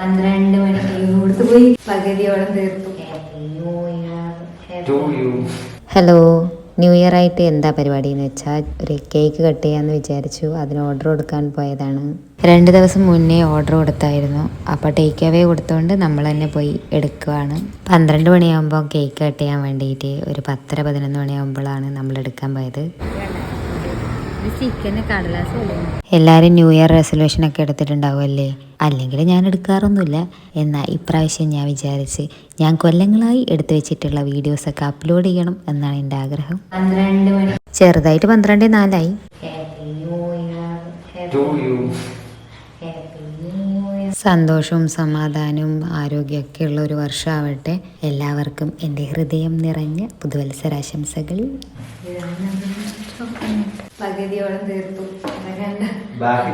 12 മണിക്ക് കൊടുത്തു പോയി പകുതിയോളം തീർത്തു. ഹലോ, ന്യൂ ഇയർ ആയിട്ട് എന്താ പരിപാടി എന്ന് വെച്ചാൽ ഒരു കേക്ക് കട്ട് ചെയ്യാമെന്ന് വിചാരിച്ചു. അതിന് ഓർഡർ കൊടുക്കാൻ പോയതാണ്. 2 ദിവസം മുന്നേ ഓർഡർ കൊടുത്തായിരുന്നു. അപ്പോൾ ടേക്ക് അവേ കൊടുത്തുകൊണ്ട് നമ്മൾ തന്നെ പോയി എടുക്കുകയാണ്. 12 മണിയാകുമ്പോൾ കേക്ക് കട്ട് ചെയ്യാൻ വേണ്ടിയിട്ട് ഒരു 10-11 മണിയാകുമ്പോഴാണ് നമ്മൾ എടുക്കാൻ പോയത്. എല്ലാവരും ന്യൂ ഇയർ റെസൊല്യൂഷനൊക്കെ എടുത്തിട്ടുണ്ടാവുമല്ലേ? അല്ലെങ്കിൽ ഞാൻ എടുക്കാറൊന്നുമില്ല. എന്നാൽ ഇപ്രാവശ്യം ഞാൻ വിചാരിച്ച് ഞാൻ കൊല്ലങ്ങളായി എടുത്തു വെച്ചിട്ടുള്ള വീഡിയോസൊക്കെ അപ്ലോഡ് ചെയ്യണം എന്നാണ് എൻ്റെ ആഗ്രഹം. 12 മണി ചെറുതായിട്ട് 12:04. സന്തോഷവും സമാധാനവും ആരോഗ്യമൊക്കെ ഉള്ള ഒരു വർഷമാവട്ടെ. എല്ലാവർക്കും എൻ്റെ ഹൃദയം നിറഞ്ഞ പുതുവത്സരാശംസകൾ. പകുതിയോളം തീർത്തു. ബാക്കി